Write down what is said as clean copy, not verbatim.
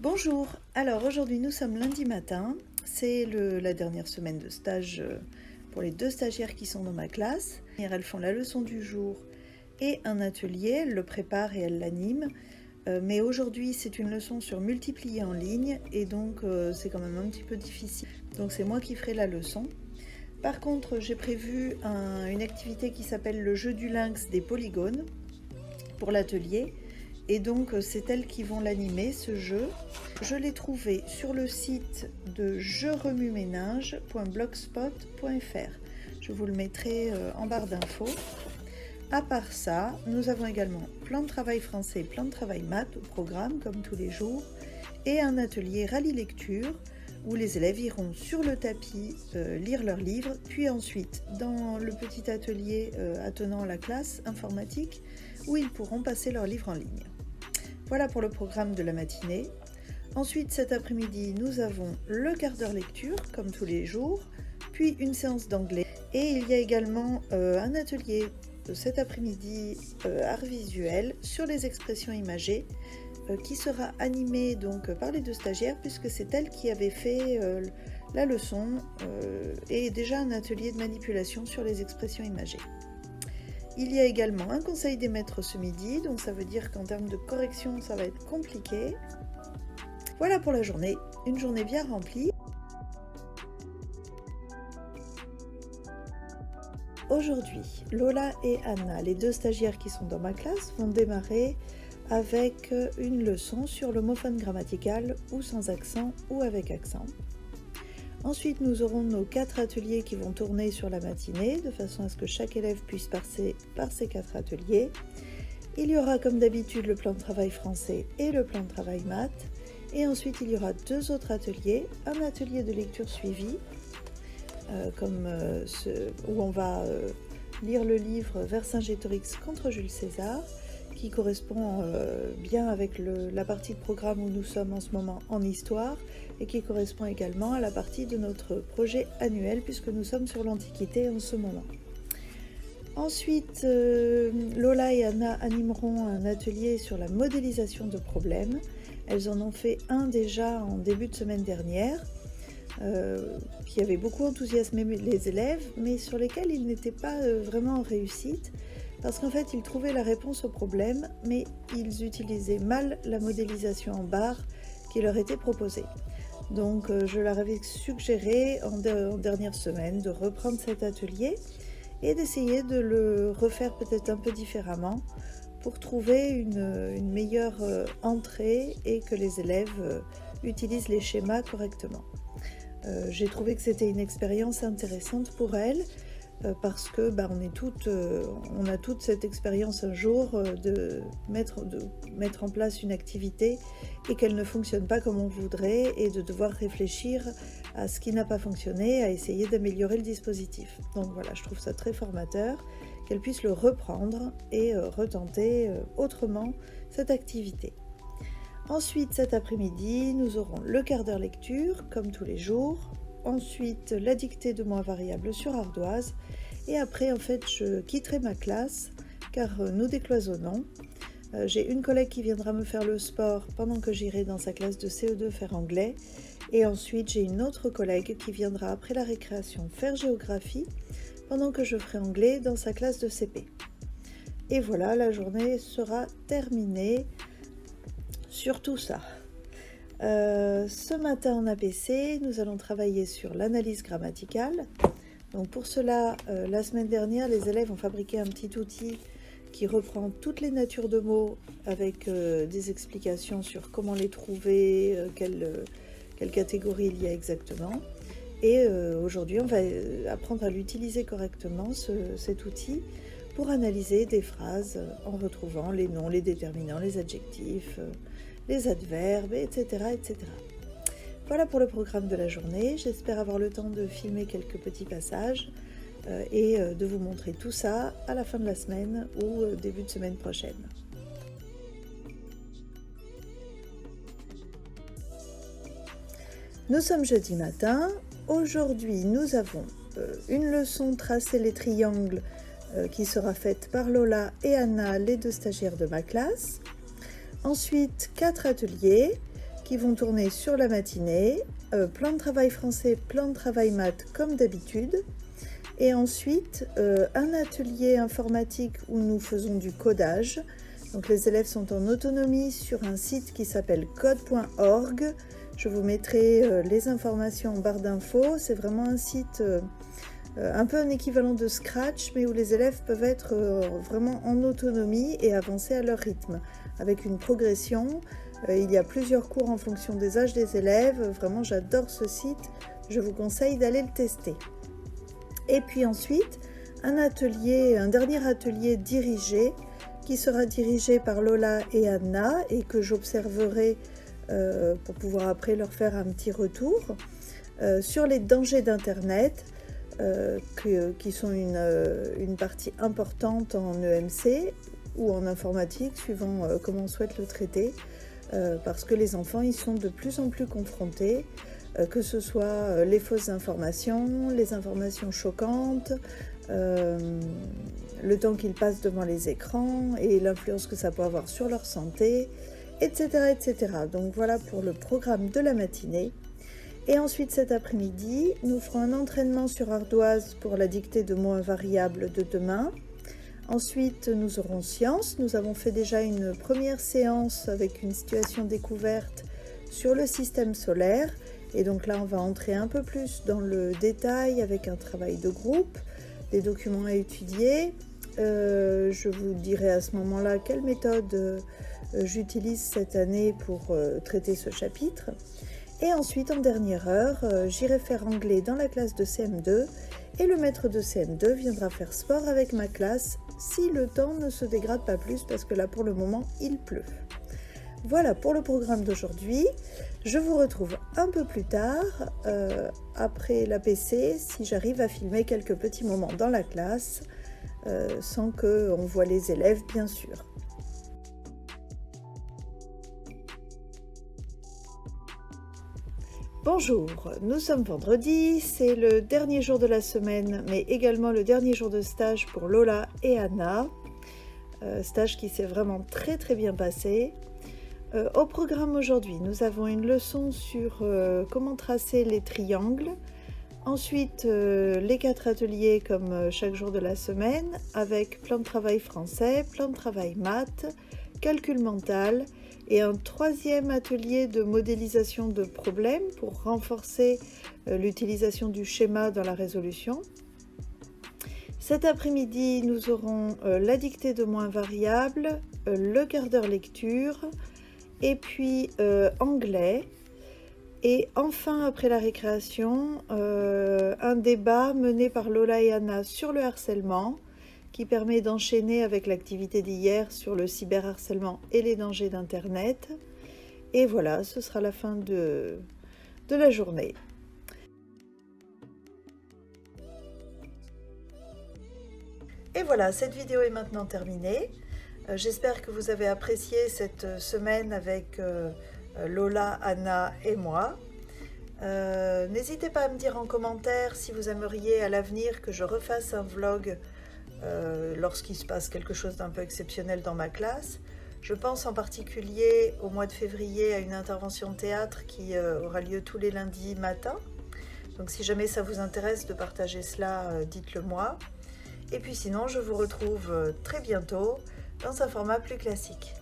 Bonjour, alors aujourd'hui nous sommes lundi matin, c'est la dernière semaine de stage pour les deux stagiaires qui sont dans ma classe. Elles font la leçon du jour et un atelier, elles le préparent et elles l'animent. Mais aujourd'hui c'est une leçon sur multiplier en ligne et donc c'est quand même un petit peu difficile. Donc c'est moi qui ferai la leçon. Par contre j'ai prévu une activité qui s'appelle le jeu du lynx des polygones pour l'atelier. Et donc c'est elles qui vont l'animer, ce jeu. Je l'ai trouvé sur le site de jeremueménage.blogspot.fr. Je vous le mettrai en barre d'infos. À part ça, nous avons également plan de travail français, plan de travail maths au programme, comme tous les jours, et un atelier rallye lecture, où les élèves iront sur le tapis lire leurs livres, puis ensuite dans le petit atelier attenant à la classe informatique, où ils pourront passer leurs livres en ligne. Voilà pour le programme de la matinée. Ensuite, cet après-midi, nous avons le quart d'heure lecture, comme tous les jours, puis une séance d'anglais. Et il y a également un atelier cet après-midi, art visuel, sur les expressions imagées, qui sera animé donc par les deux stagiaires, puisque c'est elles qui avaient fait la leçon et déjà un atelier de manipulation sur les expressions imagées. Il y a également un conseil des maîtres ce midi, donc ça veut dire qu'en termes de correction, ça va être compliqué. Voilà pour la journée, une journée bien remplie. Aujourd'hui, Lola et Anna, les deux stagiaires qui sont dans ma classe, vont démarrer avec une leçon sur l'homophone grammatical, ou sans accent ou avec accent. Ensuite, nous aurons nos 4 ateliers qui vont tourner sur la matinée, de façon à ce que chaque élève puisse passer par ces 4 ateliers. Il y aura comme d'habitude le plan de travail français et le plan de travail maths. Et ensuite, il y aura 2 autres ateliers, un atelier de lecture suivie, où on va lire le livre Vercingétorix contre Jules César, qui correspond bien avec la partie de programme où nous sommes en ce moment en histoire, et qui correspond également à la partie de notre projet annuel, puisque nous sommes sur l'Antiquité en ce moment. Ensuite, Lola et Anna animeront un atelier sur la modélisation de problèmes. Elles en ont fait un déjà en début de semaine dernière, qui avait beaucoup enthousiasmé les élèves, mais sur lesquels ils n'étaient pas vraiment en réussite, parce qu'en fait ils trouvaient la réponse au problème, mais ils utilisaient mal la modélisation en barre qui leur était proposée. Donc je leur avais suggéré en dernière semaine de reprendre cet atelier et d'essayer de le refaire peut-être un peu différemment pour trouver une meilleure entrée et que les élèves utilisent les schémas correctement. J'ai trouvé que c'était une expérience intéressante pour elles, parce que on a toute cette expérience un jour de mettre en place une activité et qu'elle ne fonctionne pas comme on voudrait, et de devoir réfléchir à ce qui n'a pas fonctionné, à essayer d'améliorer le dispositif. Donc voilà, je trouve ça très formateur qu'elles puissent le reprendre et retenter autrement cette activité. Ensuite, cet après-midi, nous aurons le quart d'heure lecture, comme tous les jours. Ensuite, la dictée de mots variables sur ardoise. Et après, en fait, je quitterai ma classe, car nous décloisonnons. J'ai une collègue qui viendra me faire le sport pendant que j'irai dans sa classe de CE2 faire anglais. Et ensuite, j'ai une autre collègue qui viendra après la récréation faire géographie, pendant que je ferai anglais dans sa classe de CP. Et voilà, la journée sera terminée sur tout ça. Ce matin en APC, nous allons travailler sur l'analyse grammaticale. Donc pour cela, la semaine dernière, les élèves ont fabriqué un petit outil qui reprend toutes les natures de mots avec des explications sur comment les trouver, quelle catégorie il y a exactement. Et aujourd'hui, on va apprendre à l'utiliser correctement, cet outil, pour analyser des phrases en retrouvant les noms, les déterminants, les adjectifs, les adverbes, etc., etc. Voilà pour le programme de la journée. J'espère avoir le temps de filmer quelques petits passages et de vous montrer tout ça à la fin de la semaine ou début de semaine prochaine. Nous sommes jeudi matin. Aujourd'hui, nous avons une leçon tracer les triangles qui sera faite par Lola et Anna, les deux stagiaires de ma classe. Ensuite, 4 ateliers qui vont tourner sur la matinée, plan de travail français, plan de travail maths comme d'habitude, et ensuite un atelier informatique où nous faisons du codage. Donc les élèves sont en autonomie sur un site qui s'appelle code.org. Je vous mettrai les informations en barre d'infos. C'est vraiment un site un peu un équivalent de Scratch, mais où les élèves peuvent être vraiment en autonomie et avancer à leur rythme, avec une progression. Il y a plusieurs cours en fonction des âges des élèves. Vraiment, j'adore ce site. Je vous conseille d'aller le tester. Et puis ensuite, un dernier atelier dirigé, qui sera dirigé par Lola et Anna et que j'observerai pour pouvoir après leur faire un petit retour sur les dangers d'Internet qui sont une partie importante en EMC ou en informatique suivant comment on souhaite le traiter parce que les enfants ils sont de plus en plus confrontés que ce soit les fausses informations, les informations choquantes, le temps qu'ils passent devant les écrans et l'influence que ça peut avoir sur leur santé, etc., etc. Donc voilà pour le programme de la matinée. Et ensuite cet après-midi, nous ferons un entraînement sur ardoise pour la dictée de mots invariables de demain. Ensuite, nous aurons sciences. Nous avons fait déjà une première séance avec une situation découverte sur le système solaire. Et donc là, on va entrer un peu plus dans le détail avec un travail de groupe, des documents à étudier. Je vous dirai à ce moment-là quelle méthode j'utilise cette année pour traiter ce chapitre. Et ensuite, en dernière heure, j'irai faire anglais dans la classe de CM2 et le maître de CM2 viendra faire sport avec ma classe si le temps ne se dégrade pas plus parce que là, pour le moment, il pleut. Voilà pour le programme d'aujourd'hui. Je vous retrouve un peu plus tard, après l'APC, si j'arrive à filmer quelques petits moments dans la classe, sans qu'on voit les élèves, bien sûr. Bonjour, nous sommes vendredi, c'est le dernier jour de la semaine, mais également le dernier jour de stage pour Lola et Anna. Stage qui s'est vraiment très bien passé. Au programme aujourd'hui, nous avons une leçon sur comment tracer les triangles. Ensuite, les 4 ateliers comme chaque jour de la semaine, avec plan de travail français, plan de travail maths, calcul mental et un 3e atelier de modélisation de problèmes pour renforcer l'utilisation du schéma dans la résolution. Cet après-midi, nous aurons la dictée de mots invariables, le quart d'heure lecture, et puis anglais. Et enfin, après la récréation, un débat mené par Lola et Anna sur le harcèlement, qui permet d'enchaîner avec l'activité d'hier sur le cyberharcèlement et les dangers d'Internet. Et voilà, ce sera la fin de la journée. Et voilà, cette vidéo est maintenant terminée. J'espère que vous avez apprécié cette semaine avec Lola, Anna et moi. N'hésitez pas à me dire en commentaire si vous aimeriez à l'avenir que je refasse un vlog lorsqu'il se passe quelque chose d'un peu exceptionnel dans ma classe. Je pense en particulier au mois de février à une intervention de théâtre qui aura lieu tous les lundis matin. Donc si jamais ça vous intéresse de partager cela, dites-le moi. Et puis sinon, je vous retrouve très bientôt dans un format plus classique.